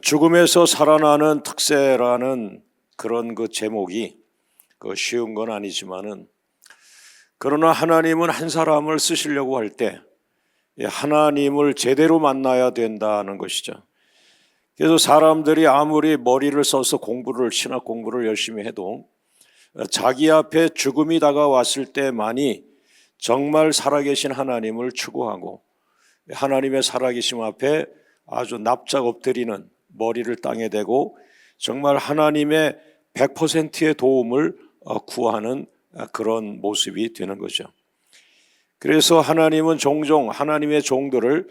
죽음에서 살아나는 특세라는 그런 제목이 쉬운 건 아니지만은, 그러나 하나님은 한 사람을 쓰시려고 할 때 하나님을 제대로 만나야 된다는 것이죠. 그래서 사람들이 아무리 머리를 써서 신학 공부를 열심히 해도 자기 앞에 죽음이 다가왔을 때만이 정말 살아계신 하나님을 추구하고, 하나님의 살아계심 앞에 아주 납작 엎드리는, 머리를 땅에 대고 정말 하나님의 100%의 도움을 구하는 그런 모습이 되는 거죠. 그래서 하나님은 종종 하나님의 종들을,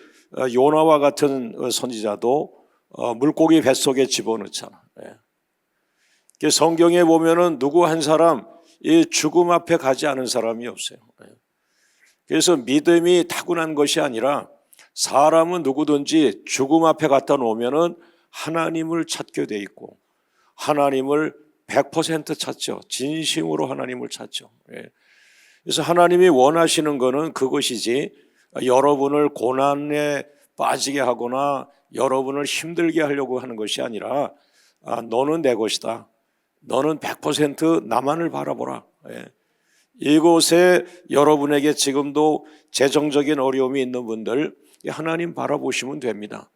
요나와 같은 선지자도 물고기 뱃속에 집어넣잖아. 성경에 보면은 누구 한 사람 이 죽음 앞에 가지 않은 사람이 없어요. 그래서 믿음이 타고난 것이 아니라 사람은 누구든지 죽음 앞에 갖다 놓으면은 하나님을 찾게 돼 있고, 하나님을 100% 찾죠. 진심으로 하나님을 찾죠. 그래서 하나님이 원하시는 것은 그것이지, 여러분을 고난에 빠지게 하거나 여러분을 힘들게 하려고 하는 것이 아니라, 너는 내 것이다, 너는 100% 나만을 바라보라. 이곳에 여러분에게 지금도 재정적인 어려움이 있는 분들, 하나님 바라보시면 됩니다.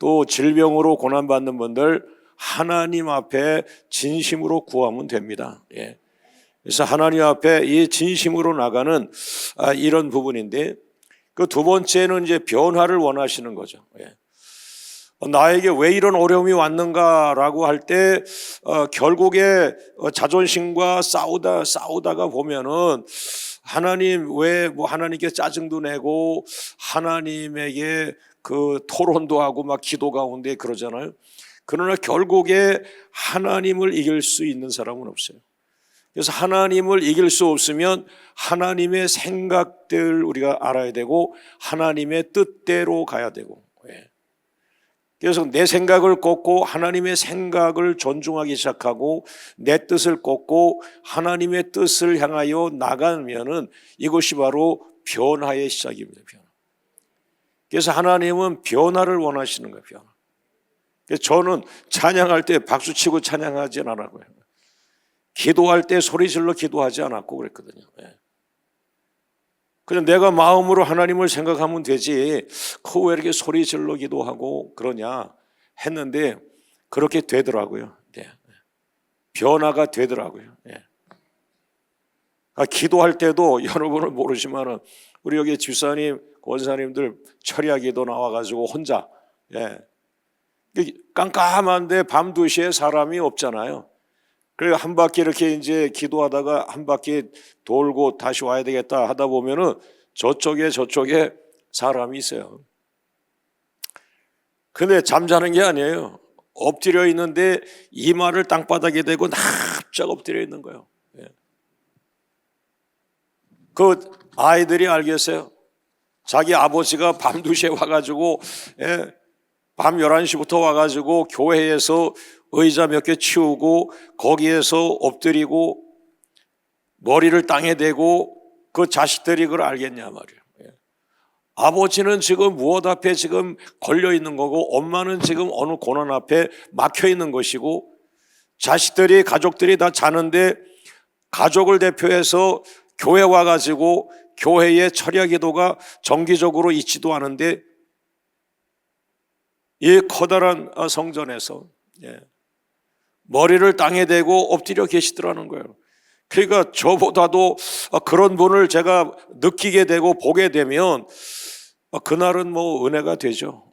또 질병으로 고난받는 분들, 하나님 앞에 진심으로 구하면 됩니다. 그래서 하나님 앞에 이 진심으로 나가는 이런 부분인데, 그 두 번째는 이제 변화를 원하시는 거죠. 나에게 왜 이런 어려움이 왔는가라고 할 때 결국에 자존심과 싸우다가 보면은, 하나님 왜 하나님께 짜증도 내고 하나님에게 토론도 하고 막 기도 가운데 그러잖아요. 그러나 결국에 하나님을 이길 수 있는 사람은 없어요. 그래서 하나님을 이길 수 없으면 하나님의 생각들 우리가 알아야 되고, 하나님의 뜻대로 가야 되고. 그래서 내 생각을 꺾고 하나님의 생각을 존중하기 시작하고, 내 뜻을 꺾고 하나님의 뜻을 향하여 나가면은 이것이 바로 변화의 시작입니다. 변화. 그래서 하나님은 변화를 원하시는 거예요. 변화. 그래서 저는 찬양할 때 박수치고 찬양하지 않았고요, 기도할 때 소리질러 기도하지 않았고 그랬거든요. 그냥 내가 마음으로 하나님을 생각하면 되지, 왜 이렇게 소리질러 기도하고 그러냐 했는데 그렇게 되더라고요. 변화가 되더라고요. 기도할 때도 여러분은 모르지만, 우리 여기 집사님, 권사님들 철야 기도 나와가지고 혼자, 깜깜한데 밤 2시에 사람이 없잖아요. 그리고 한 바퀴 이렇게 이제 기도하다가 한 바퀴 돌고 다시 와야 되겠다 하다 보면은 저쪽에 사람이 있어요. 근데 잠자는 게 아니에요. 엎드려 있는데 이마를 땅바닥에 대고 납작 엎드려 있는 거예요. 그 아이들이 알겠어요. 자기 아버지가 밤 2시에 와가지고, 밤 11시부터 와가지고 교회에서 의자 몇 개 치우고 거기에서 엎드리고 머리를 땅에 대고, 그 자식들이 그걸 알겠냐 말이에요. 아버지는 지금 무엇 앞에 지금 걸려 있는 거고, 엄마는 지금 어느 고난 앞에 막혀 있는 것이고, 가족들이 다 자는데 가족을 대표해서 교회 와가지고 교회의 철야 기도가 정기적으로 있지도 않은데, 이 커다란 성전에서 머리를 땅에 대고 엎드려 계시더라는 거예요. 그러니까 저보다도 그런 분을 제가 느끼게 되고 보게 되면 그날은 은혜가 되죠.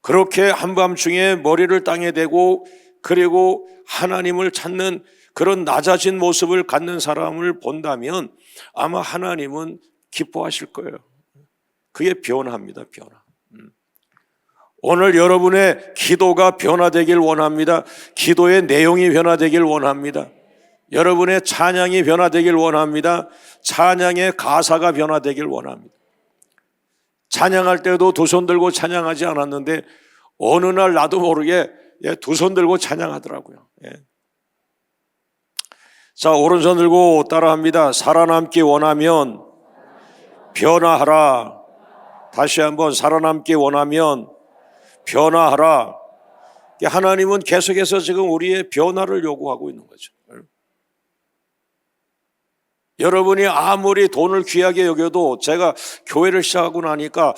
그렇게 한밤중에 머리를 땅에 대고, 그리고 하나님을 찾는 그런 낮아진 모습을 갖는 사람을 본다면 아마 하나님은 기뻐하실 거예요. 그게 변화입니다. 변화. 오늘 여러분의 기도가 변화되길 원합니다. 기도의 내용이 변화되길 원합니다. 여러분의 찬양이 변화되길 원합니다. 찬양의 가사가 변화되길 원합니다. 찬양할 때도 두 손 들고 찬양하지 않았는데 어느 날 나도 모르게 두 손 들고 찬양하더라고요. 자, 오른손 들고 따라합니다. 살아남기 원하면 변화하라. 다시 한번, 살아남기 원하면 변화하라. 하나님은 계속해서 지금 우리의 변화를 요구하고 있는 거죠. 여러분이 아무리 돈을 귀하게 여겨도 제가 교회를 시작하고 나니까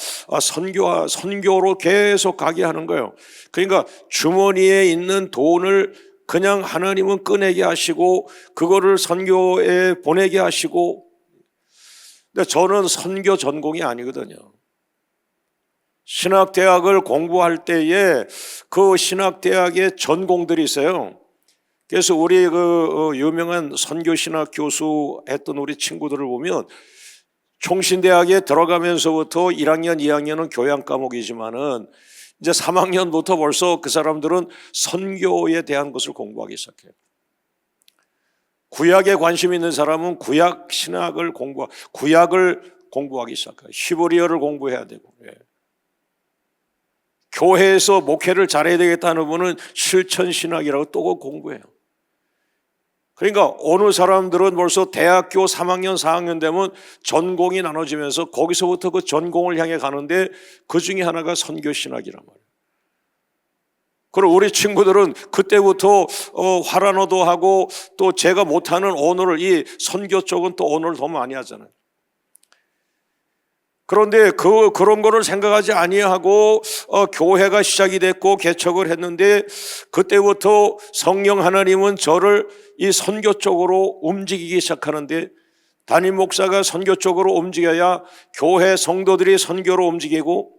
선교로 계속 가게 하는 거예요. 그러니까 주머니에 있는 돈을 그냥 하나님은 꺼내게 하시고 그거를 선교에 보내게 하시고, 근데 저는 선교 전공이 아니거든요. 신학대학을 공부할 때에 그 신학대학의 전공들이 있어요. 그래서 우리 그 유명한 선교신학 교수 했던 우리 친구들을 보면 총신대학에 들어가면서부터 1학년, 2학년은 교양 과목이지만은 이제 3학년부터 벌써 그 사람들은 선교에 대한 것을 공부하기 시작해요. 구약에 관심 있는 사람은 구약 신학을 구약을 공부하기 시작해요. 히브리어를 공부해야 되고. 예. 교회에서 목회를 잘해야 되겠다는 분은 실천신학이라고 또 공부해요. 그러니까 어느 사람들은 벌써 대학교 3학년, 4학년 되면 전공이 나눠지면서 거기서부터 그 전공을 향해 가는데 그 중에 하나가 선교신학이란 말이에요. 그리고 우리 친구들은 그때부터 화란어도 하고 또 제가 못하는 언어를, 이 선교 쪽은 또 언어를 더 많이 하잖아요. 그런데 그런 거를 생각하지 아니하고 교회가 시작이 됐고 개척을 했는데 그때부터 성령 하나님은 저를 이 선교 쪽으로 움직이기 시작하는데, 담임 목사가 선교 쪽으로 움직여야 교회 성도들이 선교로 움직이고,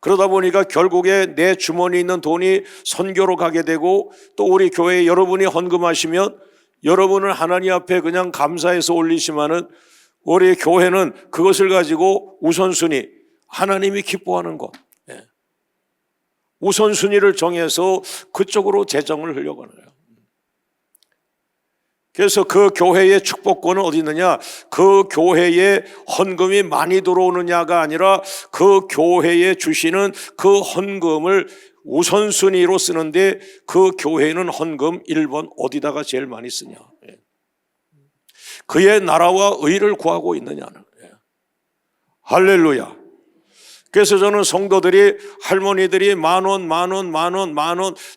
그러다 보니까 결국에 내 주머니에 있는 돈이 선교로 가게 되고, 또 우리 교회에 여러분이 헌금하시면 여러분은 하나님 앞에 그냥 감사해서 올리시면은 우리 교회는 그것을 가지고 우선순위, 하나님이 기뻐하는 것, 우선순위를 정해서 그쪽으로 재정을 흘려가는 거예요. 그래서 그 교회의 축복권은 어디 있느냐? 그 교회에 헌금이 많이 들어오느냐가 아니라 그 교회에 주시는 그 헌금을 우선순위로 쓰는데, 그 교회는 헌금 1번 어디다가 제일 많이 쓰냐? 그의 나라와 의를 구하고 있느냐는 거예요. 할렐루야. 그래서 저는 성도들이, 할머니들이 만 원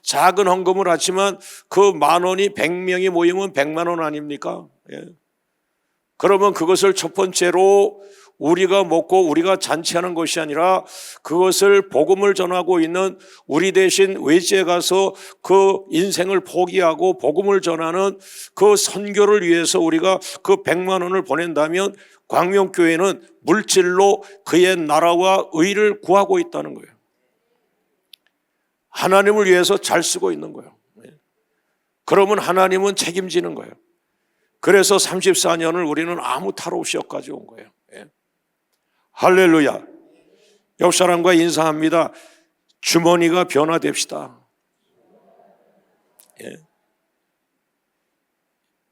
작은 헌금을 하지만 그 10,000원이 100명이 모이면 100만 원 아닙니까? 예. 그러면 그것을 첫 번째로 우리가 먹고 우리가 잔치하는 것이 아니라 그것을 복음을 전하고 있는 우리 대신 외지에 가서 그 인생을 포기하고 복음을 전하는 그 선교를 위해서 우리가 그 100만 원을 보낸다면 광명교회는 물질로 그의 나라와 의를 구하고 있다는 거예요. 하나님을 위해서 잘 쓰고 있는 거예요. 그러면 하나님은 책임지는 거예요. 그래서 34년을 우리는 아무 탈 없이 여기까지 온 거예요. 할렐루야. 옆 사람과 인사합니다. 주머니가 변화됩시다. 예.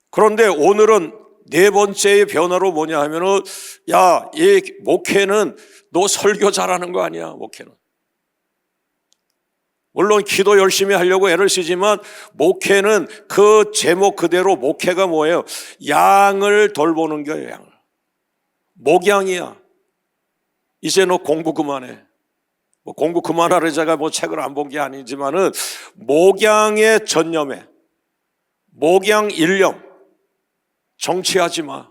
그런데 오늘은 네 번째의 변화로 뭐냐 하면은, 야, 이 목회는 너 설교 잘하는 거 아니야, 목회는. 물론 기도 열심히 하려고 애를 쓰지만 목회는 그 제목 그대로 목회가 뭐예요? 양을 돌보는 거예요, 양을. 목양이야. 이제 너 공부 그만해. 공부 그만하래 제가 책을 안 본 게 아니지만은 목양에 전념해. 목양 일념. 정치하지 마.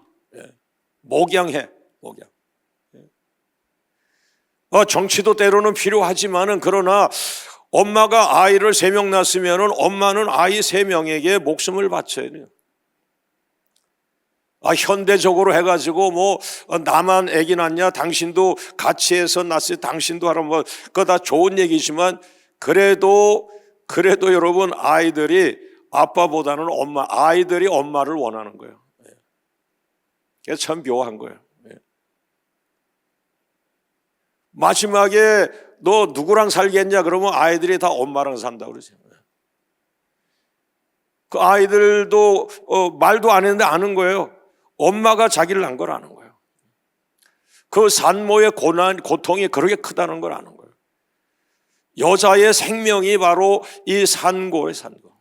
목양해. 목양. 정치도 때로는 필요하지만은, 그러나 엄마가 아이를 3명 낳았으면은 엄마는 아이 3명에게 목숨을 바쳐야 돼요. 현대적으로 해가지고 나만 애기 낳냐, 당신도 같이 해서 낳았어요, 당신도 하라, 그거 다 좋은 얘기지만 그래도 여러분, 아이들이 아빠보다는 아이들이 엄마를 원하는 거예요. 그게 참 묘한 거예요. 마지막에 너 누구랑 살겠냐 그러면 아이들이 다 엄마랑 산다고 그러세요. 그 아이들도 말도 안 했는데 아는 거예요. 엄마가 자기를 낳은 걸 아는 거예요. 그 산모의 고통이 그렇게 크다는 걸 아는 거예요. 여자의 생명이 바로 이 산고예요, 산고.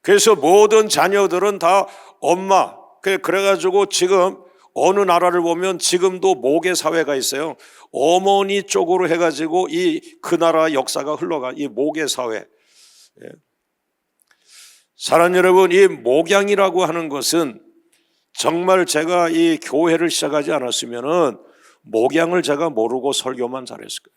그래서 모든 자녀들은 다 엄마. 그래가지고 지금 어느 나라를 보면 지금도 모계 사회가 있어요. 어머니 쪽으로 해가지고 그 나라 역사가 흘러가, 이 모계 사회. 사랑하는 여러분, 이 목양이라고 하는 것은 정말 제가 이 교회를 시작하지 않았으면은 목양을 제가 모르고 설교만 잘했을 거예요.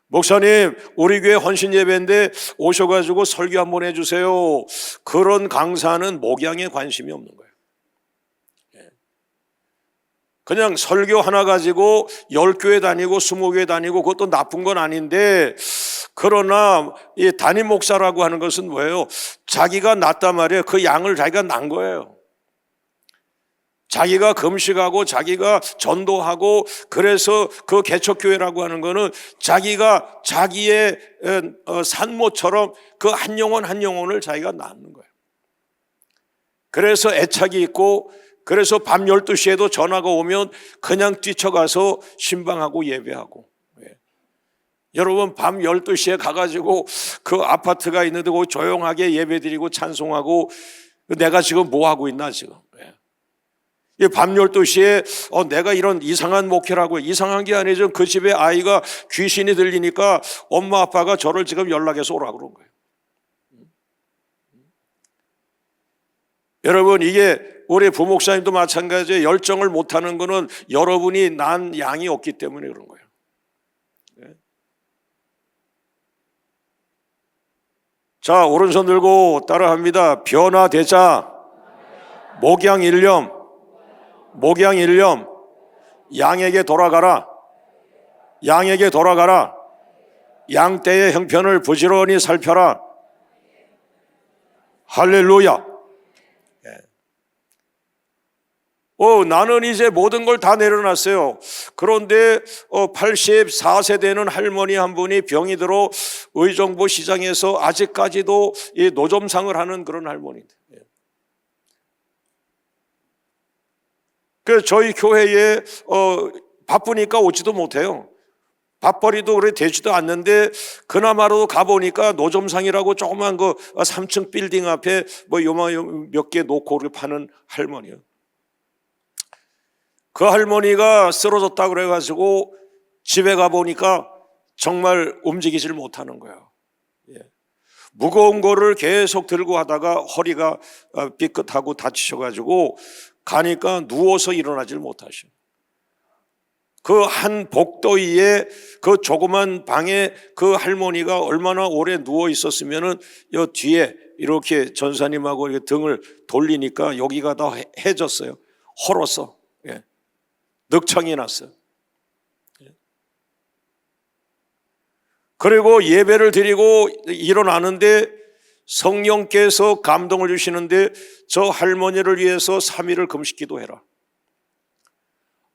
목사님, 우리 교회 헌신 예배인데 오셔가지고 설교 한번 해주세요. 그런 강사는 목양에 관심이 없는 거예요. 그냥 설교 하나 가지고 10교회 다니고 20교회 다니고 그것도 나쁜 건 아닌데, 그러나 이 담임 목사라고 하는 것은 뭐예요? 자기가 낳단 말이에요. 그 양을 자기가 낳은 거예요. 자기가 금식하고 자기가 전도하고, 그래서 그 개척교회라고 하는 거는 자기가 자기의 산모처럼 그 한 영혼 한 영혼을 자기가 낳는 거예요. 그래서 애착이 있고, 그래서 밤 12시에도 전화가 오면 그냥 뛰쳐가서 신방하고 예배하고. 여러분, 밤 12시에 가가지고 그 아파트가 있는데 거기 조용하게 예배드리고 찬송하고, 내가 지금 뭐 하고 있나 지금. 밤 12시에 내가 이런 이상한 목회라고. 이상한 게 아니죠. 그 집에 아이가 귀신이 들리니까 엄마 아빠가 저를 지금 연락해서 오라고 그런 거예요. 여러분, 이게 우리 부목사님도 마찬가지예요. 열정을 못하는 거는 여러분이 난 양이 없기 때문에 그런 거예요. 자, 오른손 들고 따라합니다. 변화되자. 목양일념. 목양일념. 양에게 돌아가라. 양에게 돌아가라. 양떼의 형편을 부지런히 살펴라. 할렐루야. 나는 이제 모든 걸 다 내려놨어요. 그런데 84세 되는 할머니 한 분이 병이 들어 의정부 시장에서 아직까지도 이 노점상을 하는 그런 할머니인데, 그래서 저희 교회에 바쁘니까 오지도 못해요. 밥벌이도 그래 되지도 않는데, 그나마로 가보니까 노점상이라고 조그만 그 3층 빌딩 앞에 뭐 요만 몇 개 놓고 그렇게 파는 할머니요. 그 할머니가 쓰러졌다 그래가지고 집에 가보니까 정말 움직이질 못하는 거예요. 무거운 거를 계속 들고 하다가 허리가 삐끗하고 다치셔가지고 가니까 누워서 일어나질 못하셔. 그 한 복도위에 그 조그만 방에 그 할머니가 얼마나 오래 누워 있었으면은 요 뒤에 이렇게 전사님하고 이렇게 등을 돌리니까 여기가 다 해졌어요. 헐었어. 늑청이 났어요. 그리고 예배를 드리고 일어나는데 성령께서 감동을 주시는데, 저 할머니를 위해서 3일을 금식 기도해라.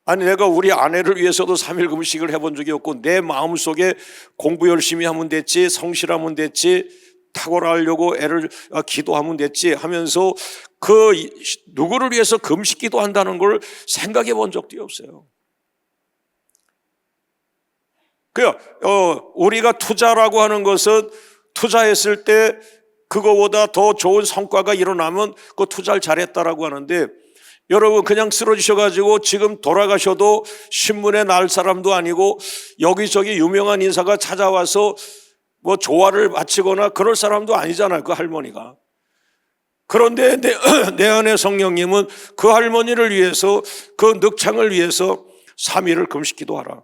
아니, 내가 우리 아내를 위해서도 3일 금식을 해본 적이 없고, 내 마음속에 공부 열심히 하면 됐지, 성실하면 됐지, 탁월하려고 애를 기도하면 됐지 하면서 그 누구를 위해서 금식 기도한다는 걸 생각해 본 적도 없어요. 우리가 투자라고 하는 것은 투자했을 때 그거보다 더 좋은 성과가 일어나면 그 투자를 잘했다라고 하는데, 여러분 그냥 쓰러지셔가지고 지금 돌아가셔도 신문에 날 사람도 아니고 여기저기 유명한 인사가 찾아와서 뭐 조화를 바치거나 그럴 사람도 아니잖아요, 그 할머니가. 그런데 내 안에 성령님은 그 할머니를 위해서, 그 늑창을 위해서 3일을 금식 기도하라.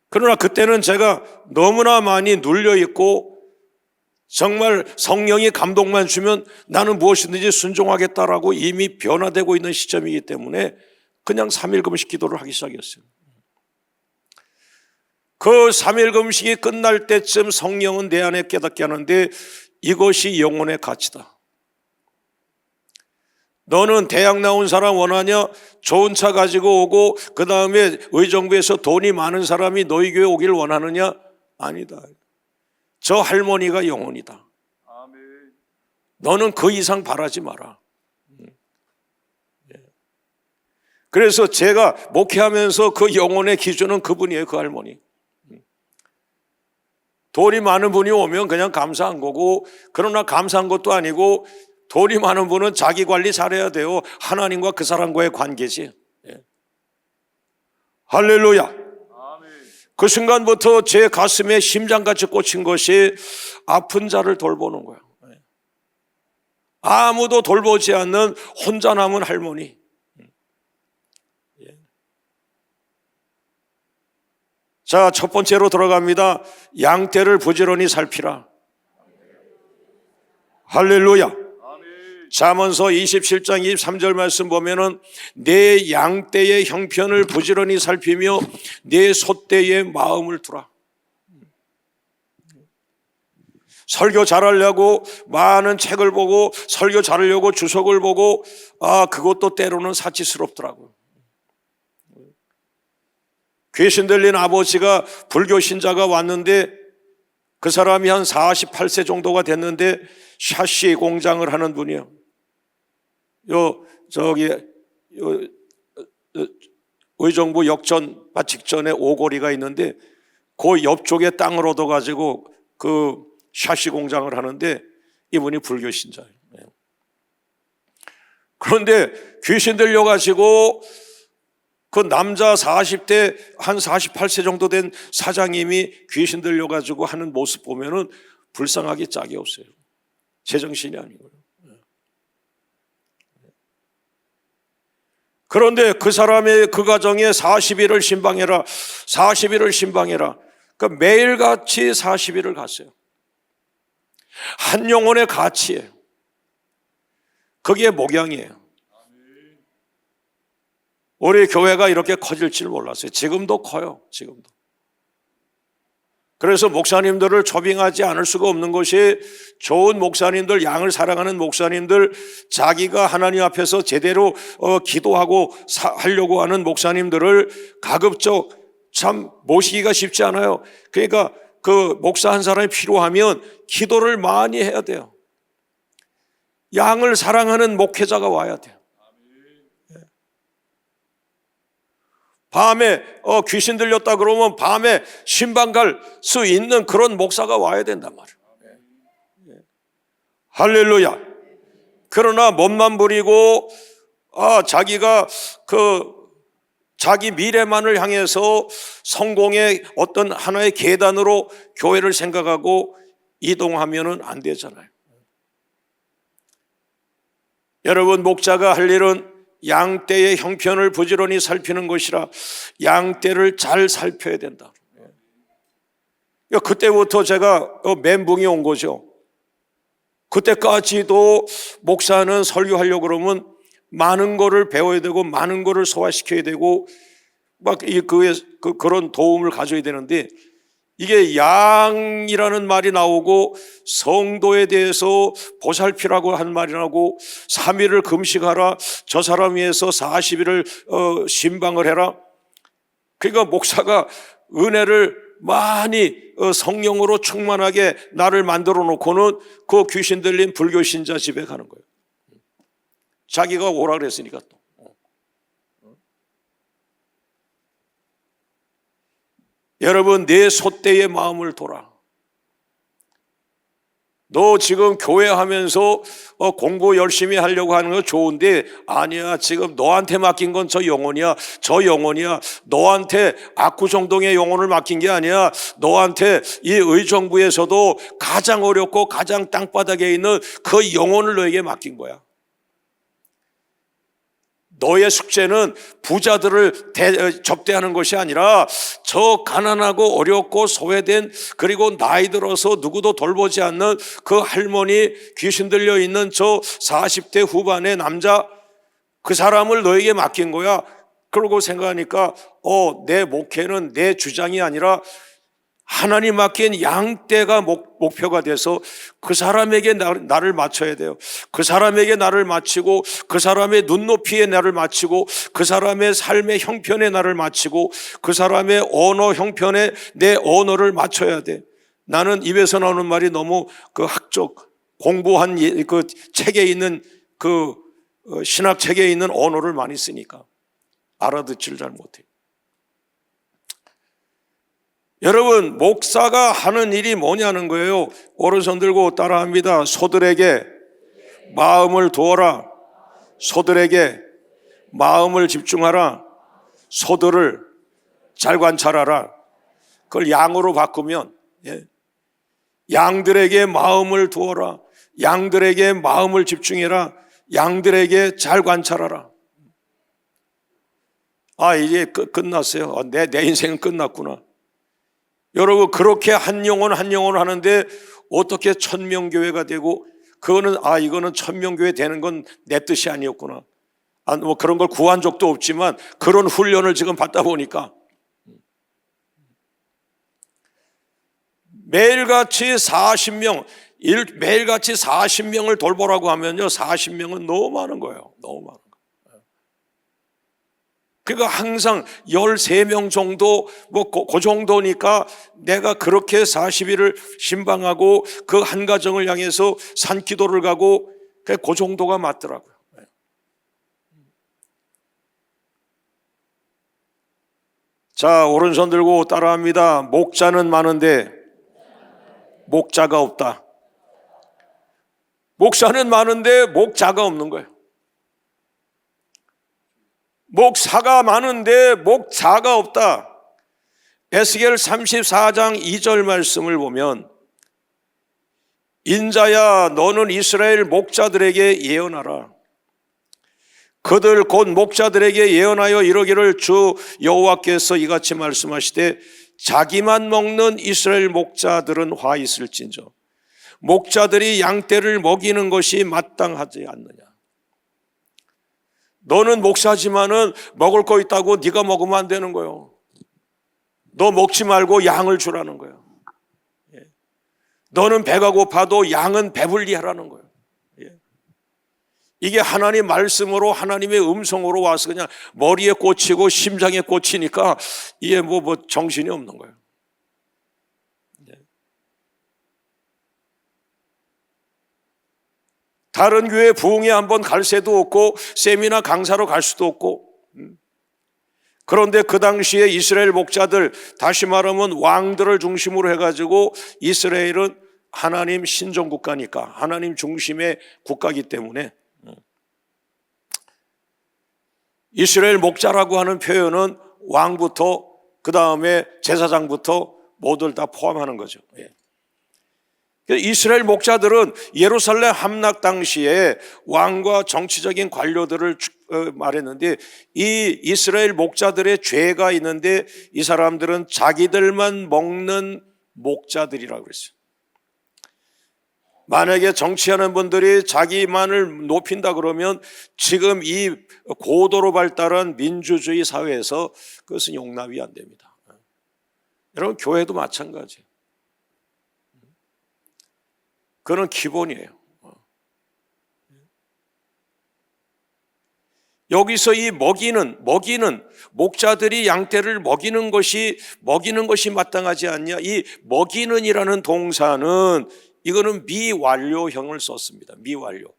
그러나 그때는 제가 너무나 많이 눌려있고, 정말 성령이 감동만 주면 나는 무엇이든지 순종하겠다라고 이미 변화되고 있는 시점이기 때문에 그냥 3일 금식 기도를 하기 시작했어요. 그 3일 금식이 끝날 때쯤 성령은 내 안에 깨닫게 하는데, 이것이 영혼의 가치다. 너는 대학 나온 사람 원하냐? 좋은 차 가지고 오고 그 다음에 의정부에서 돈이 많은 사람이 너희 교회 오길 원하느냐? 아니다. 저 할머니가 영혼이다. 너는 그 이상 바라지 마라. 그래서 제가 목회하면서 그 영혼의 기준은 그분이에요, 그 할머니. 돈이 많은 분이 오면 그냥 감사한 거고, 그러나 감사한 것도 아니고 돈이 많은 분은 자기 관리 잘해야 돼요. 하나님과 그 사람과의 관계지. 예. 할렐루야. 그 순간부터 제 가슴에 심장같이 꽂힌 것이 아픈 자를 돌보는 거예요. 아무도 돌보지 않는 혼자 남은 할머니. 자, 첫 번째로 들어갑니다. 양떼를 부지런히 살피라. 할렐루야. 잠언서 27장 23절 말씀 보면은 내 양떼의 형편을 부지런히 살피며 내 소떼의 마음을 두라. 설교 잘하려고 많은 책을 보고 설교 잘하려고 주석을 보고 그것도 때로는 사치스럽더라고요. 귀신 들린 아버지가 불교 신자가 왔는데 그 사람이 한 48세 정도가 됐는데 샤시 공장을 하는 분이요. 의정부 역전 직전에 오거리가 있는데 그 옆쪽에 땅을 얻어가지고 그 샤시 공장을 하는데 이분이 불교 신자예요. 그런데 귀신 들려가지고 그 남자 40대 한 48세 정도 된 사장님이 귀신 들려가지고 하는 모습 보면은 불쌍하기 짝이 없어요. 제정신이 아니고요. 그런데 그 사람의 그 가정에 40일을 신방해라. 40일을 신방해라. 그러니까 매일같이 40일을 갔어요. 한 영혼의 가치예요. 그게 목양이에요. 우리 교회가 이렇게 커질 줄 몰랐어요. 지금도 커요. 지금도. 그래서 목사님들을 초빙하지 않을 수가 없는 것이 좋은 목사님들, 양을 사랑하는 목사님들, 자기가 하나님 앞에서 제대로 기도하고 하려고 하는 목사님들을 가급적 참 모시기가 쉽지 않아요. 그러니까 그 목사 한 사람이 필요하면 기도를 많이 해야 돼요. 양을 사랑하는 목회자가 와야 돼요. 밤에 귀신 들렸다 그러면 밤에 신방 갈 수 있는 그런 목사가 와야 된단 말이에요. 할렐루야. 그러나 멋만 부리고 자기가 자기 미래만을 향해서 성공의 어떤 하나의 계단으로 교회를 생각하고 이동하면은 안 되잖아요. 여러분, 목자가 할 일은 양떼의 형편을 부지런히 살피는 것이라. 양떼를 잘 살펴야 된다. 그때부터 제가 멘붕이 온 거죠. 그때까지도 목사는 설교하려고 그러면 많은 거를 배워야 되고 많은 거를 소화시켜야 되고 막 그런 도움을 가져야 되는데, 이게 양이라는 말이 나오고 성도에 대해서 보살피라고 한 말이 나오고 3일을 금식하라, 저 사람 위해서 40일을 신방을 해라. 그러니까 목사가 은혜를 많이 성령으로 충만하게 나를 만들어 놓고는 그 귀신 들린 불교 신자 집에 가는 거예요. 자기가 오라 그랬으니까 또. 여러분, 내 소떼의 마음을 돌아. 너 지금 교회 하면서 공부 열심히 하려고 하는 거 좋은데 아니야. 지금 너한테 맡긴 건 저 영혼이야. 저 영혼이야. 너한테 압구정동의 영혼을 맡긴 게 아니야. 너한테 이 의정부에서도 가장 어렵고 가장 땅바닥에 있는 그 영혼을 너에게 맡긴 거야. 너의 숙제는 부자들을 접대하는 것이 아니라 저 가난하고 어렵고 소외된, 그리고 나이 들어서 누구도 돌보지 않는 그 할머니, 귀신 들려 있는 저 40대 후반의 남자, 그 사람을 너에게 맡긴 거야. 그러고 생각하니까 내 목회는 내 주장이 아니라 하나님 맡긴 양떼가 목표가 돼서 그 사람에게 나를 맞춰야 돼요. 그 사람에게 나를 맞추고 그 사람의 눈높이에 나를 맞추고 그 사람의 삶의 형편에 나를 맞추고 그 사람의 언어 형편에 내 언어를 맞춰야 돼. 나는 입에서 나오는 말이 너무 그 학적 공부한 그 책에 있는 그 신학 책에 있는 언어를 많이 쓰니까 알아듣지를 잘 못해요. 여러분, 목사가 하는 일이 뭐냐는 거예요. 오른손 들고 따라합니다. 소들에게 마음을 두어라. 소들에게 마음을 집중하라. 소들을 잘 관찰하라. 그걸 양으로 바꾸면 양들에게 마음을 두어라. 양들에게 마음을 집중해라. 양들에게 잘 관찰하라. 이제 끝났어요. 내 인생은 끝났구나. 여러분, 그렇게 한 영혼 한 영혼 하는데 어떻게 천명교회가 되고, 이거는 천명교회 되는 건 내 뜻이 아니었구나. 뭐 그런 걸 구한 적도 없지만 그런 훈련을 지금 받다 보니까 매일같이 40명을 돌보라고 하면요, 40명은 너무 많은 거예요. 너무 많은 거예요. 그러니까 항상 13명 정도, 그 정도니까 내가 그렇게 40일을 신방하고 그 한 가정을 향해서 산기도를 가고 그 정도가 맞더라고요. 자, 오른손 들고 따라합니다. 목자는 많은데 목자가 없다. 목사는 많은데 목자가 없는 거예요. 목사가 많은데 목자가 없다. 에스겔 34장 2절 말씀을 보면, 인자야 너는 이스라엘 목자들에게 예언하라. 그들 곧 목자들에게 예언하여 이르기를 주 여호와께서 이같이 말씀하시되 자기만 먹는 이스라엘 목자들은 화 있을진저 목자들이 양떼를 먹이는 것이 마땅하지 않느냐. 너는 목사지만은 먹을 거 있다고 네가 먹으면 안 되는 거예요. 너 먹지 말고 양을 주라는 거예요. 너는 배가 고파도 양은 배불리 하라는 거예요. 이게 하나님 말씀으로, 하나님의 음성으로 와서 그냥 머리에 꽂히고 심장에 꽂히니까 이게 뭐 정신이 없는 거예요. 다른 교회 부흥회 한번 갈 새도 없고 세미나 강사로 갈 수도 없고, 그런데 그 당시에 이스라엘 목자들, 다시 말하면 왕들을 중심으로 해가지고, 이스라엘은 하나님 신정 국가니까 하나님 중심의 국가이기 때문에 이스라엘 목자라고 하는 표현은 왕부터 그 다음에 제사장부터 모두를 다 포함하는 거죠. 이스라엘 목자들은 예루살렘 함락 당시에 왕과 정치적인 관료들을 말했는데, 이 이스라엘 목자들의 죄가 있는데 이 사람들은 자기들만 먹는 목자들이라고 그랬어요. 만약에 정치하는 분들이 자기만을 높인다 그러면 지금 이 고도로 발달한 민주주의 사회에서 그것은 용납이 안 됩니다. 여러분, 교회도 마찬가지예요. 그건 기본이에요. 여기서 이 먹이는 목자들이 양떼를 먹이는 것이 마땅하지 않냐. 이 먹이는이라는 동사는 이거는 미완료형을 썼습니다. 미완료.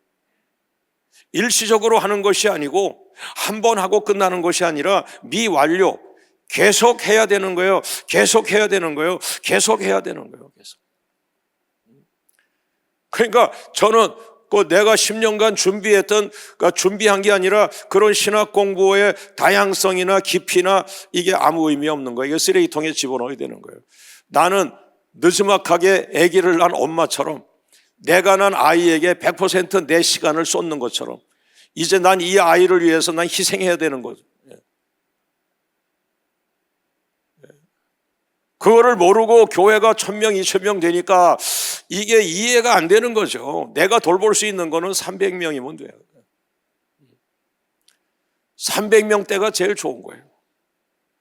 일시적으로 하는 것이 아니고 한 번 하고 끝나는 것이 아니라 미완료. 계속 해야 되는 거예요. 계속 해야 되는 거예요. 계속 해야 되는 거예요. 계속. 그러니까 저는 내가 10년간 준비한 게 아니라 그런 신학 공부의 다양성이나 깊이나 이게 아무 의미 없는 거예요. 이거 쓰레기통에 집어넣어야 되는 거예요. 나는 느지막하게 아기를 낳은 엄마처럼 내가 난 아이에게 100% 내 시간을 쏟는 것처럼 이제 난 이 아이를 위해서 난 희생해야 되는 거죠. 그거를 모르고 교회가 1000명, 2000명 되니까 이게 이해가 안 되는 거죠. 내가 돌볼 수 있는 거는 300명이면 돼요. 300명대가 제일 좋은 거예요.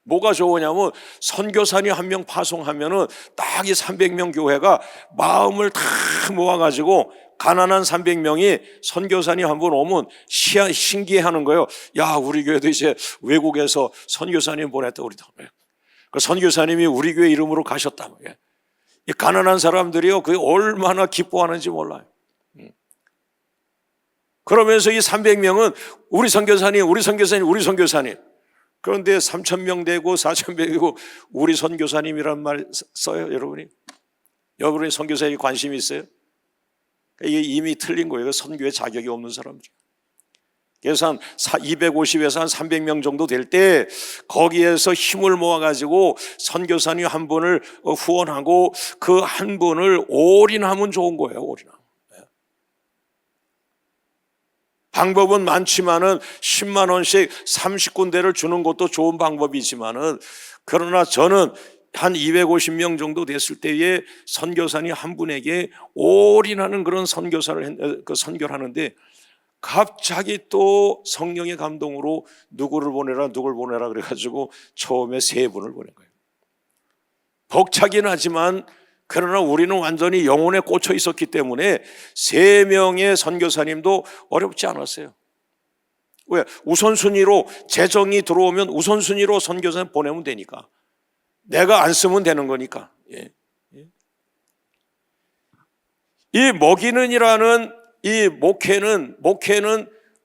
뭐가 좋으냐면 선교사님 한 명 파송하면은 딱 이 300명 교회가 마음을 다 모아가지고 가난한 300명이 선교사님 한 분 오면 신기해하는 거예요. 야, 우리 교회도 이제 외국에서 선교사님 보냈다 우리도. 그 선교사님이 우리 교회 이름으로 가셨다. 이 가난한 사람들이요, 그게 얼마나 기뻐하는지 몰라요. 그러면서 이 300명은 우리 선교사님. 그런데 3,000명 되고 4,000명 되고 우리 선교사님이란 말 써요, 여러분이? 여러분이 선교사에 관심이 있어요? 이게 이미 틀린 거예요. 선교의 자격이 없는 사람들. 그래서 한 250에서 한 300명 정도 될 때 거기에서 힘을 모아가지고 선교사님 한 분을 후원하고 그 한 분을 올인하면 좋은 거예요. 올인하면. 방법은 많지만은 10만 원씩 30군데를 주는 것도 좋은 방법이지만은, 그러나 저는 한 250명 정도 됐을 때에 선교사님 한 분에게 올인하는 그런 선교를 하는데, 갑자기 또 성령의 감동으로 누구를 보내라 그래가지고 처음에 3분을 보낸 거예요. 벅차긴 하지만 그러나 우리는 완전히 영혼에 꽂혀 있었기 때문에 3명의 선교사님도 어렵지 않았어요. 왜? 우선순위로 재정이 들어오면 우선순위로 선교사님 보내면 되니까. 내가 안 쓰면 되는 거니까. 이 먹이는이라는 이 목회는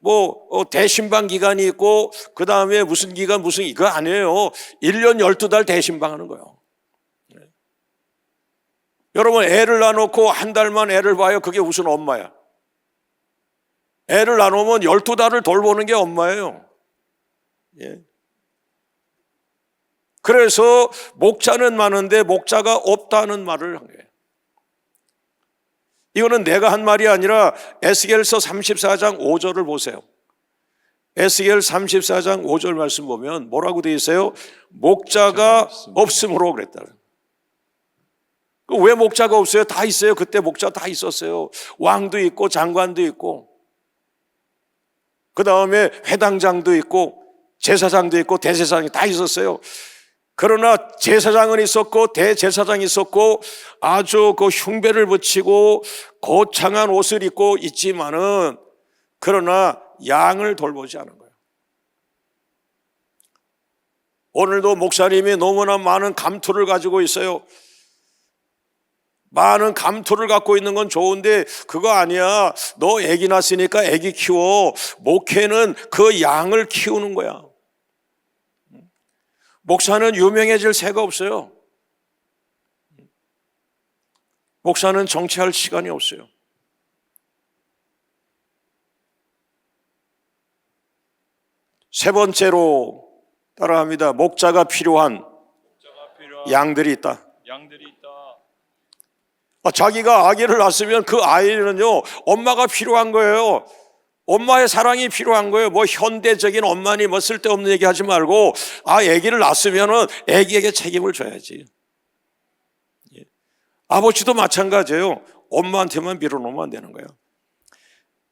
뭐 대신방 기간이 있고 그 다음에 무슨 기간 이거 아니에요. 1년 12달 대신방하는 거예요. 여러분, 애를 낳아놓고 한 달만 애를 봐요. 그게 무슨 엄마야? 애를 낳아놓으면 12달을 돌보는 게 엄마예요. 그래서 목자는 많은데 목자가 없다는 말을 한 거예요. 이거는 내가 한 말이 아니라 에스겔서 34장 5절을 보세요. 에스겔 34장 5절 말씀 보면 뭐라고 되어 있어요? 목자가 없음으로 그랬다. 왜 목자가 없어요? 다 있어요. 그때 목자 다 있었어요. 왕도 있고 장관도 있고 그 다음에 회당장도 있고 제사장도 있고 대제사장이 다 있었어요. 그러나 제사장은 있었고 대제사장이 있었고 아주 그 흉배를 붙이고 거창한 옷을 입고 있지만은 그러나 양을 돌보지 않은 거예요. 오늘도 목사님이 너무나 많은 감투를 가지고 있어요. 많은 감투를 갖고 있는 건 좋은데 그거 아니야. 너 애기 낳았으니까 애기 키워. 목회는 그 양을 키우는 거야. 목사는 유명해질 새가 없어요. 목사는 정치할 시간이 없어요. 세 번째로 따라합니다. 목자가 필요한 양들이 있다. 자기가 아기를 낳았으면 그 아이는요 엄마가 필요한 거예요. 엄마의 사랑이 필요한 거예요. 뭐 현대적인 엄마니 뭐 쓸데없는 얘기 하지 말고 아기를 낳았으면은 아기에게 책임을 져야지. 아버지도 마찬가지예요. 엄마한테만 밀어놓으면 안 되는 거예요.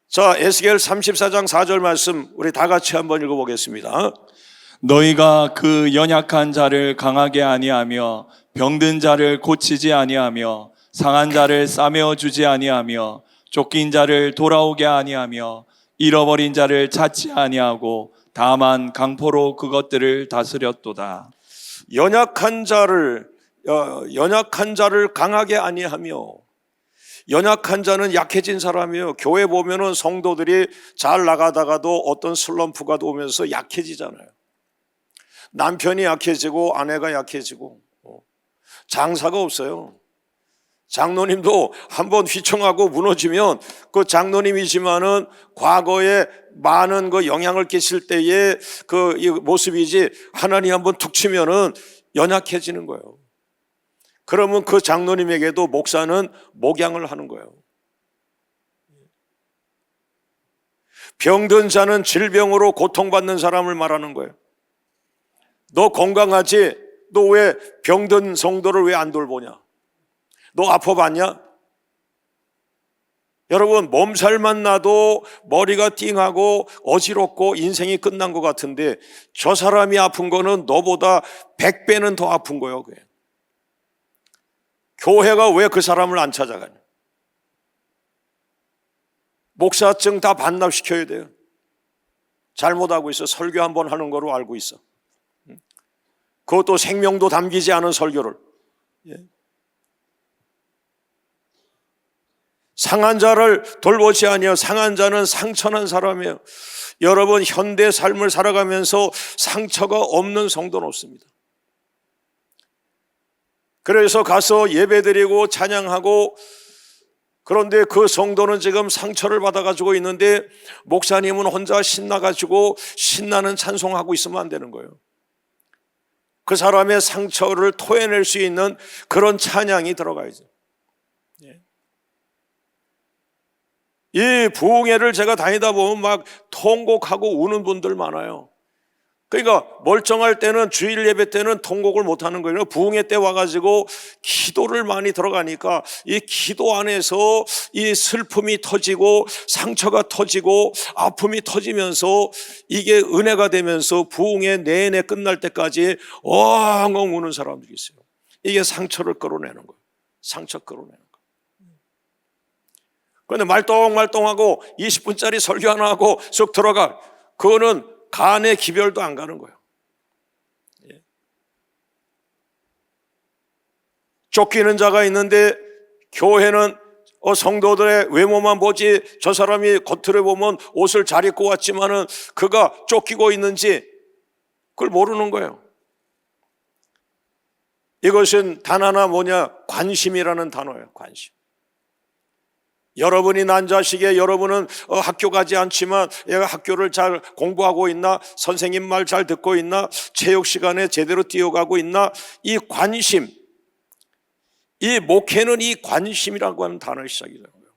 자, 에스겔 34장 4절 말씀 우리 다 같이 한번 읽어보겠습니다. 너희가 그 연약한 자를 강하게 아니하며 병든 자를 고치지 아니하며 상한 자를 싸매어 주지 아니하며 쫓긴 자를 돌아오게 아니하며 잃어버린 자를 찾지 아니하고 다만 강포로 그것들을 다스렸도다. 연약한 자를 강하게 아니하며, 연약한 자는 약해진 사람이에요. 교회 보면은 성도들이 잘 나가다가도 어떤 슬럼프가 오면서 약해지잖아요. 남편이 약해지고 아내가 약해지고 장사가 없어요. 장로님도 한번 휘청하고 무너지면 그 장로님이지만은 과거에 많은 그 영향을 끼칠 때의 그 모습이지, 하나님 한번 툭 치면은 연약해지는 거예요. 그러면 그 장로님에게도 목사는 목양을 하는 거예요. 병든 자는 질병으로 고통받는 사람을 말하는 거예요. 너 건강하지? 너 왜 병든 성도를 왜 안 돌보냐? 너 아파봤냐? 여러분, 몸살만 나도 머리가 띵하고 어지럽고 인생이 끝난 것 같은데 저 사람이 아픈 거는 너보다 100배는 더 아픈 거예요. 그게. 교회가 왜 그 사람을 안 찾아가냐? 목사증 다 반납시켜야 돼요. 잘못하고 있어. 설교 한번 하는 거로 알고 있어. 그것도 생명도 담기지 않은 설교를. 상한 자를 돌보지 아니하여 상한 자는 상처난 사람이에요. 여러분, 현대 삶을 살아가면서 상처가 없는 성도는 없습니다. 그래서 가서 예배드리고 찬양하고 그런데 그 성도는 지금 상처를 받아가지고 있는데 목사님은 혼자 신나가지고 신나는 찬송하고 있으면 안 되는 거예요. 그 사람의 상처를 토해낼 수 있는 그런 찬양이 들어가야죠. 이 부흥회를 제가 다니다 보면 막 통곡하고 우는 분들 많아요. 그러니까 멀쩡할 때는 주일 예배 때는 통곡을 못 하는 거예요. 부흥회 때 와가지고 기도를 많이 들어가니까 이 기도 안에서 이 슬픔이 터지고 상처가 터지고 아픔이 터지면서 이게 은혜가 되면서 부흥회 내내 끝날 때까지 엉엉 우는 사람들이 있어요. 이게 상처를 끌어내는 거예요. 상처 끌어내는 거예요. 그런데 말똥말똥하고 20분짜리 설교 하나 하고 쑥 들어가, 그거는 간의 기별도 안 가는 거예요. 쫓기는 자가 있는데 교회는 성도들의 외모만 보지 저 사람이 겉으로 보면 옷을 잘 입고 왔지만은 그가 쫓기고 있는지 그걸 모르는 거예요. 이것은 단 하나 뭐냐? 관심이라는 단어예요. 관심. 여러분이 난 자식에 여러분은 학교 가지 않지만 얘가 학교를 잘 공부하고 있나? 선생님 말 잘 듣고 있나? 체육 시간에 제대로 뛰어가고 있나? 이 관심, 이 목회는 이 관심이라고 하는 단어를 시작이라는 거예요.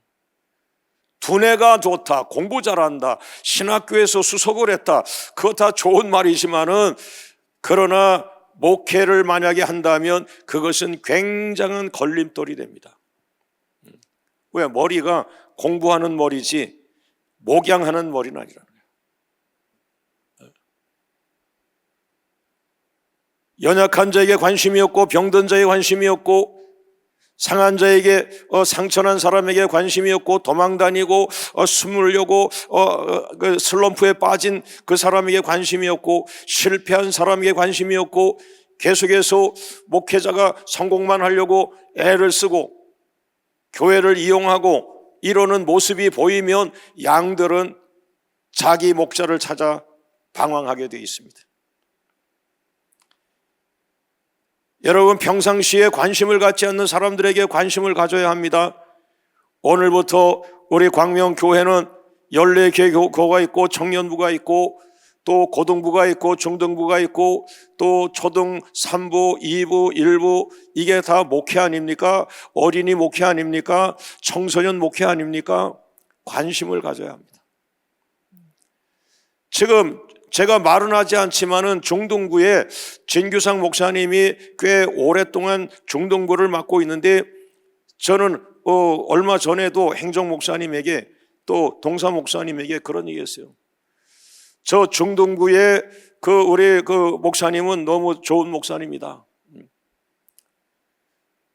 두뇌가 좋다, 공부 잘한다, 신학교에서 수석을 했다, 그거 다 좋은 말이지만은 그러나 목회를 만약에 한다면 그것은 굉장한 걸림돌이 됩니다. 왜? 머리가 공부하는 머리지 목양하는 머리는 아니라는 거예요. 연약한 자에게 관심이 없고 병든 자에게 관심이 없고 상한 자에게 상처난 사람에게 관심이 없고 도망다니고 숨으려고 그 슬럼프에 빠진 그 사람에게 관심이 없고 실패한 사람에게 관심이 없고 계속해서 목회자가 성공만 하려고 애를 쓰고 교회를 이용하고 이러는 모습이 보이면 양들은 자기 목자를 찾아 방황하게 되어 있습니다. 여러분, 평상시에 관심을 갖지 않는 사람들에게 관심을 가져야 합니다. 오늘부터 우리 광명교회는 연례교가 있고 청년부가 있고 또 고등부가 있고 중등부가 있고 또 초등 3부, 2부, 1부, 이게 다 목회 아닙니까? 어린이 목회 아닙니까? 청소년 목회 아닙니까? 관심을 가져야 합니다. 지금 제가 말은 하지 않지만은 중등부에 진규상 목사님이 꽤 오랫동안 중등부를 맡고 있는데 저는 얼마 전에도 행정 목사님에게 또 동사 목사님에게 그런 얘기했어요. 저 중등부에 우리 목사님은 너무 좋은 목사님이다.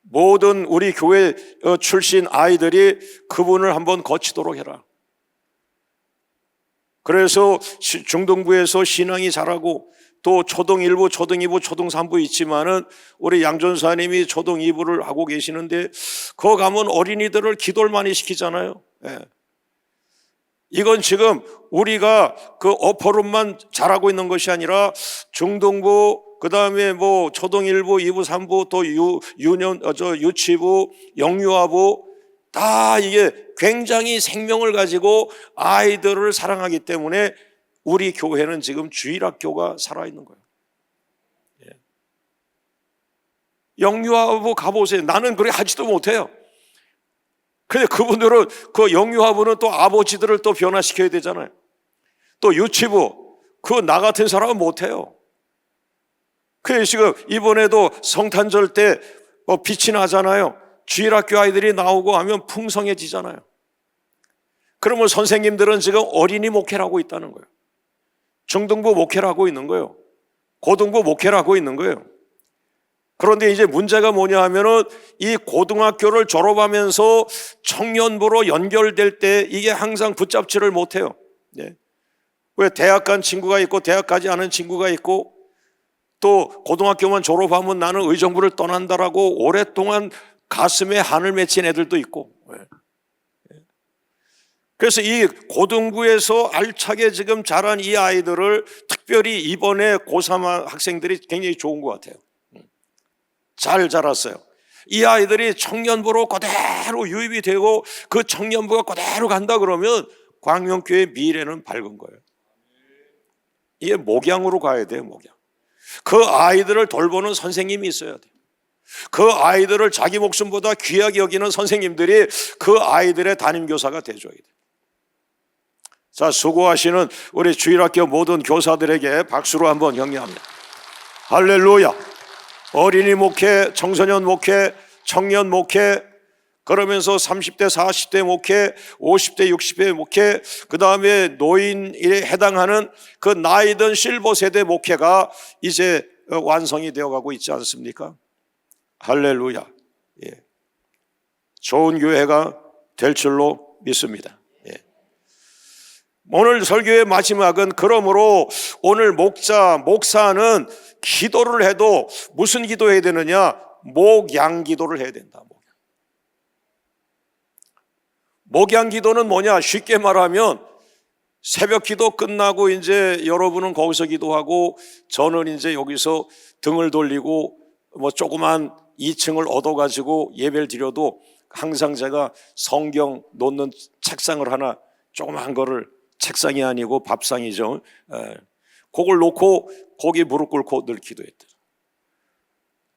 모든 우리 교회 출신 아이들이 그분을 한번 거치도록 해라. 그래서 중등부에서 신앙이 자라고 또 초등 1부, 초등 2부, 초등 3부 있지만은 우리 양 전사님이 초등 2부를 하고 계시는데 거 가면 어린이들을 기도를 많이 시키잖아요. 예. 이건 지금 우리가 그 어퍼룸만 잘하고 있는 것이 아니라 중등부, 그 다음에 뭐 초등 1부, 2부, 3부, 또 유치부, 영유아부 다 이게 굉장히 생명을 가지고 아이들을 사랑하기 때문에 우리 교회는 지금 주일학교가 살아있는 거예요. 영유아부 가보세요. 나는 그렇게 하지도 못해요. 근데 그분들은 그 영유아부는 또 아버지들을 또 변화시켜야 되잖아요. 또 유치부, 나 같은 사람은 못해요. 그래서 지금 이번에도 성탄절 때 빛이 나잖아요. 주일학교 아이들이 나오고 하면 풍성해지잖아요. 그러면 선생님들은 지금 어린이 목회를 하고 있다는 거예요. 중등부 목회를 하고 있는 거예요. 고등부 목회를 하고 있는 거예요. 그런데 이제 문제가 뭐냐 하면은 이 고등학교를 졸업하면서 청년부로 연결될 때 이게 항상 붙잡지를 못해요. 네. 왜 대학 간 친구가 있고 대학 가지 않은 친구가 있고 또 고등학교만 졸업하면 나는 의정부를 떠난다라고 오랫동안 가슴에 한을 맺힌 애들도 있고. 그래서 이 고등부에서 알차게 지금 자란 이 아이들을 특별히 이번에 고3 학생들이 굉장히 좋은 것 같아요. 잘 자랐어요. 이 아이들이 청년부로 그대로 유입이 되고 그 청년부가 그대로 간다 그러면 광명교회 미래는 밝은 거예요. 이게 목양으로 가야 돼요. 목양. 그 아이들을 돌보는 선생님이 있어야 돼요. 그 아이들을 자기 목숨보다 귀하게 여기는 선생님들이 그 아이들의 담임교사가 돼줘야 돼요. 자, 수고하시는 우리 주일학교 모든 교사들에게 박수로 한번 격려합니다. 할렐루야. 어린이 목회, 청소년 목회, 청년 목회, 그러면서 30대, 40대 목회, 50대, 60대 목회, 그 다음에 노인에 해당하는 그 나이든 실버 세대 목회가 이제 완성이 되어가고 있지 않습니까? 할렐루야. 예. 좋은 교회가 될 줄로 믿습니다. 예. 오늘 설교의 마지막은 그러므로 오늘 목사는 기도를 해도 무슨 기도해야 되느냐? 목양 기도를 해야 된다. 목양 기도는 뭐냐? 쉽게 말하면 새벽 기도 끝나고 이제 여러분은 거기서 기도하고 저는 이제 여기서 등을 돌리고 뭐 조그만 2층을 얻어가지고 예배를 드려도 항상 제가 성경 놓는 책상을 하나 조그만 거를, 책상이 아니고 밥상이죠, 그걸 놓고 거기 무릎 꿇고 늘 기도했대요.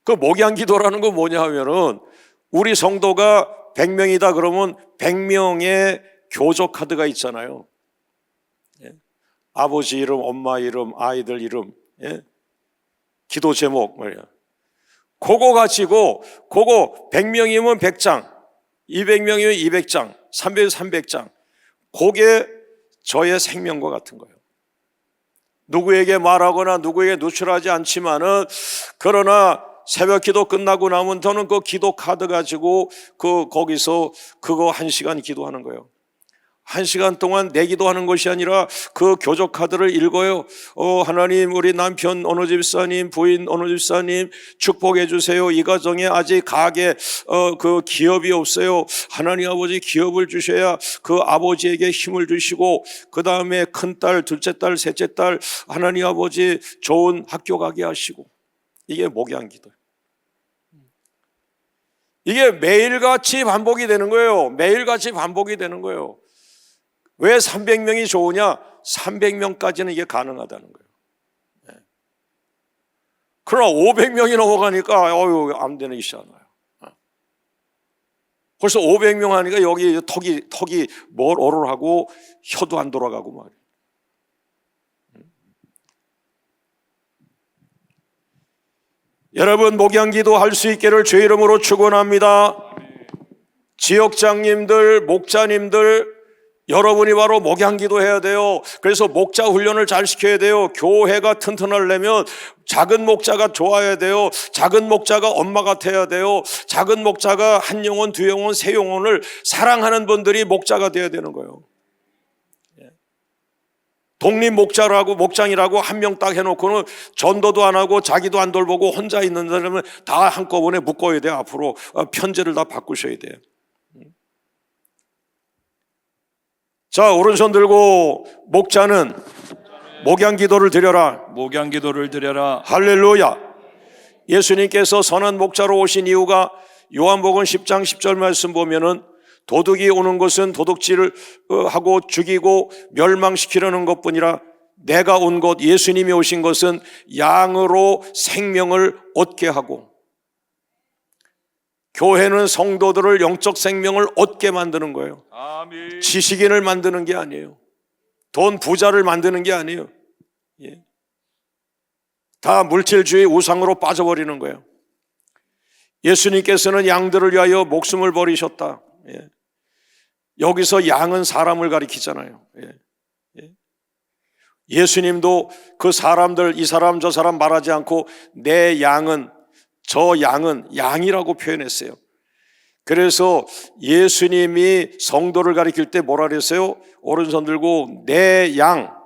그 목양 기도라는 건 뭐냐 하면은 우리 성도가 100명이다 그러면 100명의 교적 카드가 있잖아요. 예? 아버지 이름, 엄마 이름, 아이들 이름, 예? 기도 제목 말이야. 그거 가지고 그거 100명이면 100장, 200명이면 200장, 300이면 300장. 그게 저의 생명과 같은 거예요. 누구에게 말하거나 누구에게 노출하지 않지만은, 그러나 새벽 기도 끝나고 나면 저는 그 기도 카드 가지고 거기서 그거 1시간 기도하는 거예요. 1시간 동안 내 기도하는 것이 아니라 그 교적 카드를 읽어요. 하나님, 우리 남편 어느 집사님, 부인 어느 집사님 축복해 주세요. 이 가정에 아직 가게 그 기업이 없어요. 하나님 아버지 기업을 주셔야 그 아버지에게 힘을 주시고, 그 다음에 큰딸, 둘째 딸, 셋째 딸 하나님 아버지 좋은 학교 가게 하시고. 이게 목양 기도예요. 이게 매일같이 반복이 되는 거예요. 매일같이 반복이 되는 거예요. 왜 300명이 좋으냐? 300명까지는 이게 가능하다는 거예요. 네. 그러나 500명이 넘어가니까 안 되는 것이 않아요. 벌써 500명 하니까 여기 턱이 뭘 오르하고 혀도 안 돌아가고 말이에요. 여러분, 목양기도 할 수 있기를 주의 이름으로 축원합니다. 지역장님들, 목자님들, 여러분이 바로 목양기도 해야 돼요. 그래서 목자 훈련을 잘 시켜야 돼요. 교회가 튼튼하려면 작은 목자가 좋아야 돼요. 작은 목자가 엄마 같아야 돼요. 작은 목자가 한 영혼, 두 영혼, 세 영혼을 사랑하는 분들이 목자가 돼야 되는 거예요. 독립 목자라고, 목장이라고 한 명 딱 해놓고는 전도도 안 하고 자기도 안 돌보고 혼자 있는 사람은 다 한꺼번에 묶어야 돼요. 앞으로 편제를 다 바꾸셔야 돼요. 자, 오른손 들고 목자는 목양 기도를 드려라. 목양 기도를 드려라. 할렐루야. 예수님께서 선한 목자로 오신 이유가 요한복음 10장 10절 말씀 보면은 도둑이 오는 것은 도둑질을 하고 죽이고 멸망시키려는 것뿐이라 내가 온 것, 예수님이 오신 것은 양으로 생명을 얻게 하고, 교회는 성도들을 영적 생명을 얻게 만드는 거예요. 아멘. 지식인을 만드는 게 아니에요. 돈 부자를 만드는 게 아니에요. 예. 다 물질주의 우상으로 빠져버리는 거예요. 예수님께서는 양들을 위하여 목숨을 버리셨다. 예. 여기서 양은 사람을 가리키잖아요. 예. 예. 예수님도 그 사람들, 이 사람 저 사람 말하지 않고 내 양은, 저 양은 양이라고 표현했어요. 그래서 예수님이 성도를 가리킬 때 뭐라 그랬어요? 오른손 들고 내 양,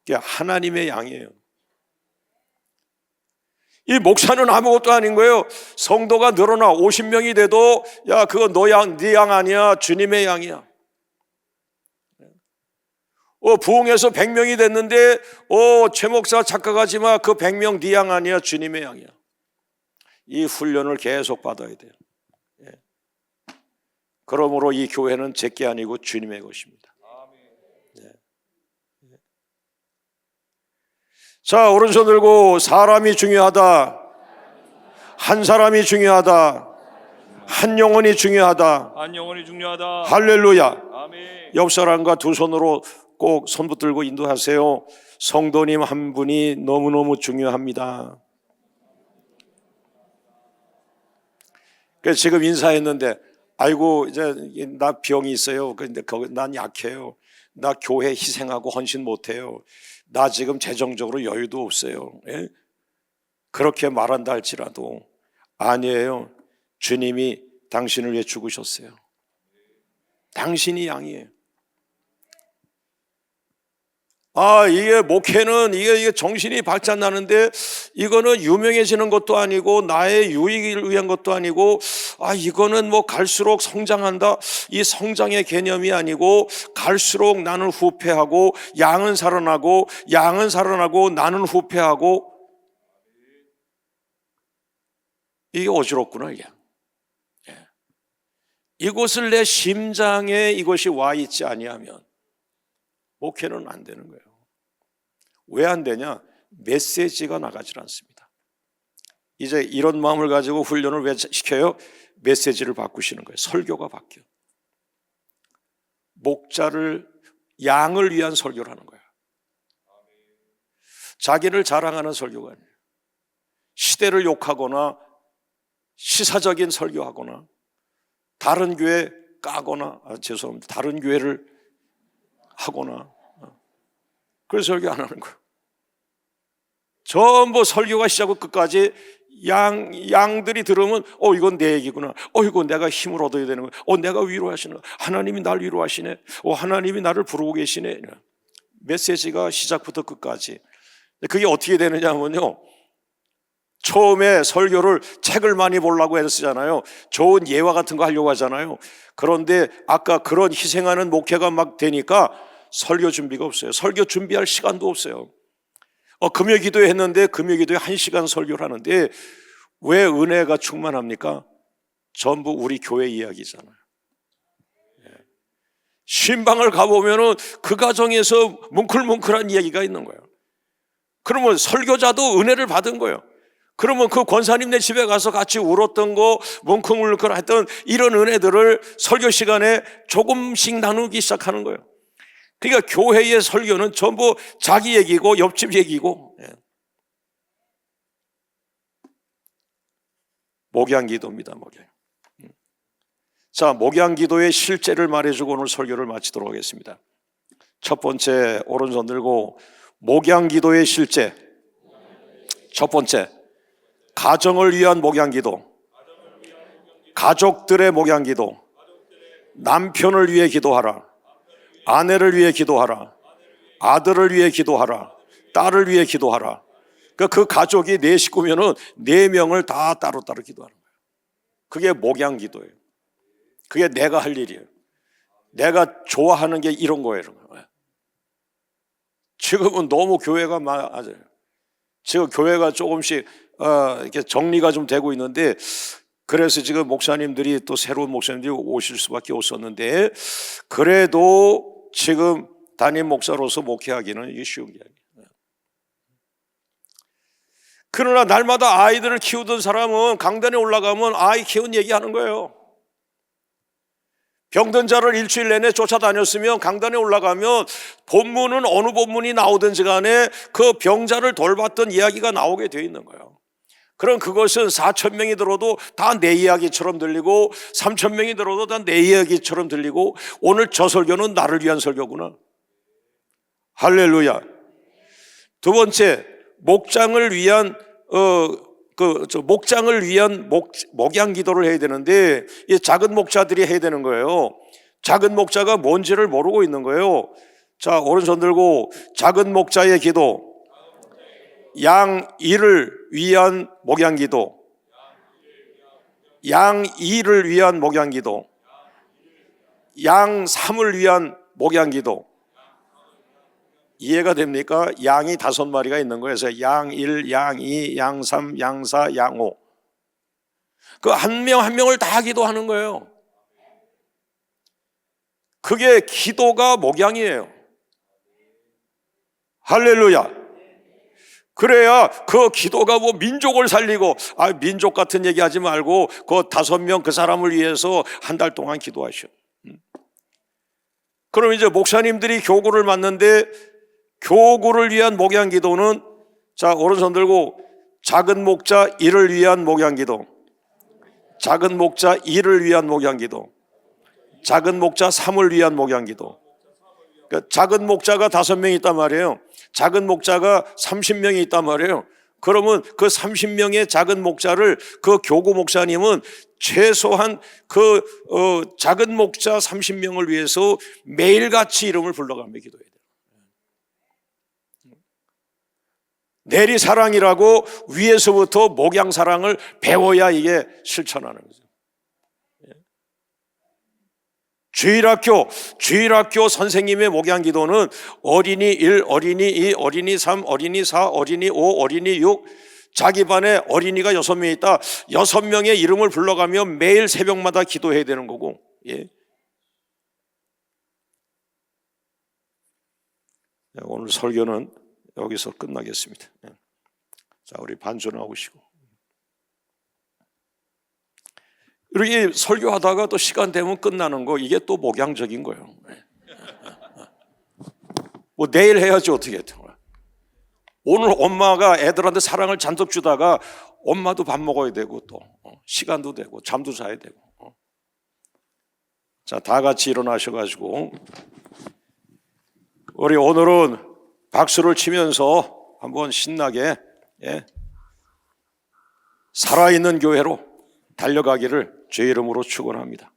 하나님의 양이에요. 이 목사는 아무것도 아닌 거예요. 성도가 늘어나 50명이 돼도 야, 그거 너 양, 네 양 아니야. 주님의 양이야. 부흥해서 100명이 됐는데 최 목사 착각하지 마. 그 100명 네 양 아니야. 주님의 양이야. 이 훈련을 계속 받아야 돼요. 예. 그러므로 이 교회는 제게 아니고 주님의 것입니다. 예. 자, 오른손 들고 사람이 중요하다. 한 사람이 중요하다. 한 영혼이 중요하다. 한 영혼이 중요하다. 할렐루야. 아멘. 옆 사람과 두 손으로 꼭 손 붙들고 인도하세요. 성도님 한 분이 너무너무 중요합니다. 그래서 지금 인사했는데 아이고 이제 나 병이 있어요. 근데 난 약해요. 나 교회 희생하고 헌신 못해요. 나 지금 재정적으로 여유도 없어요. 예? 그렇게 말한다 할지라도 아니에요. 주님이 당신을 위해 죽으셨어요. 당신이 양이에요. 이게 목회는 이게 정신이 발전 나는데 이거는 유명해지는 것도 아니고 나의 유익을 위한 것도 아니고 이거는 뭐 갈수록 성장한다. 이 성장의 개념이 아니고 갈수록 나는 후패하고 양은 살아나고 양은 살아나고 나는 후패하고 이게 어지럽구나 이게. 이곳을 내 심장에 이것이 와 있지 아니하면 목회는 안 되는 거예요. 왜 안 되냐? 메시지가 나가질 않습니다. 이제 이런 마음을 가지고 훈련을 왜 시켜요? 메시지를 바꾸시는 거예요. 설교가 바뀌어. 목자를 양을 위한 설교를 하는 거예요. 자기를 자랑하는 설교가 아니에요. 시대를 욕하거나 시사적인 설교하거나 다른 교회 까거나 죄송합니다. 다른 교회를 하거나 그래서 설교 안 하는 거예요. 전부 설교가 시작부터 끝까지 양들이 들으면 이건 내 얘기구나. 이건 내가 힘을 얻어야 되는 거야. 내가 위로하시는 거야. 하나님이 나를 위로하시네. 하나님이 나를 부르고 계시네. 메시지가 시작부터 끝까지. 그게 어떻게 되느냐 하면요, 처음에 설교를 책을 많이 보려고 해서 쓰잖아요. 좋은 예화 같은 거 하려고 하잖아요. 그런데 아까 그런 희생하는 목회가 막 되니까 설교 준비가 없어요. 설교 준비할 시간도 없어요. 금요 기도회 했는데 금요 기도회 1시간 설교를 하는데 왜 은혜가 충만합니까? 전부 우리 교회 이야기잖아요. 신방을 가보면은 그 가정에서 뭉클뭉클한 이야기가 있는 거예요. 그러면 설교자도 은혜를 받은 거예요. 그러면 그 권사님네 집에 가서 같이 울었던 거, 뭉클뭉클 했던 이런 은혜들을 설교 시간에 조금씩 나누기 시작하는 거예요. 그러니까 교회의 설교는 전부 자기 얘기고 옆집 얘기고. 목양기도입니다. 목양. 자, 목양기도의 실제를 말해주고 오늘 설교를 마치도록 하겠습니다. 첫 번째, 오른손 들고 목양기도의 실제. 첫 번째, 가정을 위한 목양기도, 가족들의 목양기도, 남편을 위해 기도하라, 아내를 위해 기도하라, 아들을 위해 기도하라, 딸을 위해 기도하라. 그 가족이 4식구면은 4명을 다 따로따로 기도하는 거예요. 그게 목양기도예요. 그게 내가 할 일이에요. 내가 좋아하는 게 이런 거예요. 지금은 너무 교회가 맞아요. 지금 교회가 조금씩 이렇게 정리가 좀 되고 있는데, 그래서 지금 목사님들이 또 새로운 목사님들이 오실 수밖에 없었는데, 그래도 지금 담임 목사로서 목회하기는 이게 쉬운 게 아니에요. 그러나 날마다 아이들을 키우던 사람은 강단에 올라가면 아이 키운 얘기하는 거예요. 병든 자를 일주일 내내 쫓아다녔으면 강단에 올라가면 본문은 어느 본문이 나오든지 간에 그 병자를 돌봤던 이야기가 나오게 되어 있는 거예요. 그럼 그것은 4,000명이 들어도 다 내 이야기처럼 들리고 3,000명이 들어도 다 내 이야기처럼 들리고, 오늘 저 설교는 나를 위한 설교구나. 할렐루야. 두 번째, 목장을 위한 목장을 위한 목양기도를 해야 되는데, 이 작은 목자들이 해야 되는 거예요. 작은 목자가 뭔지를 모르고 있는 거예요. 자, 오른손 들고 작은 목자의 기도, 양 1을 위한 목양기도, 양 2를 위한 목양기도, 양 3을 위한 목양기도. 이해가 됩니까? 양이 5마리가 있는 거예요. 그래서 양 1, 양 2, 양 3, 양 4, 양 5. 그 한 명 한 명을 다 기도하는 거예요. 그게 기도가 목양이에요. 할렐루야. 그래야 그 기도가 뭐 민족을 살리고, 민족 같은 얘기 하지 말고 그 5명 그 사람을 위해서 한 달 동안 기도하셔. 그럼 이제 목사님들이 교구를 맡는데, 교구를 위한 목양 기도는, 자, 오른손 들고, 작은 목자 1을 위한 목양 기도, 작은 목자 2를 위한 목양 기도, 작은 목자 3을 위한 목양 기도. 그러니까 작은 목자가 5명이 있단 말이에요. 작은 목자가 30명이 있단 말이에요. 그러면 그 30명의 작은 목자를 그 교구 목사님은 최소한 그 작은 목자 30명을 위해서 매일같이 이름을 불러가며 기도해야 돼요. 내리사랑이라고 위에서부터 목양사랑을 배워야 이게 실천하는 거죠. 주일학교 선생님의 목양 기도는 어린이 1, 어린이 2, 어린이 3, 어린이 4, 어린이 5, 어린이 6, 자기 반에 어린이가 6명 있다. 6명의 이름을 불러가며 매일 새벽마다 기도해야 되는 거고. 예. 오늘 설교는 여기서 끝나겠습니다. 자, 우리 반주 나오시고. 이렇게 설교하다가 또 시간 되면 끝나는 거, 이게 또 목양적인 거예요. 뭐 내일 해야지 어떻게 했던 거야. 오늘 엄마가 애들한테 사랑을 잔뜩 주다가 엄마도 밥 먹어야 되고, 또 시간도 되고 잠도 자야 되고. 자, 다 같이 일어나셔가지고 우리 오늘은 박수를 치면서 한번 신나게, 예, 살아있는 교회로 달려가기를 주의 이름으로 축원합니다.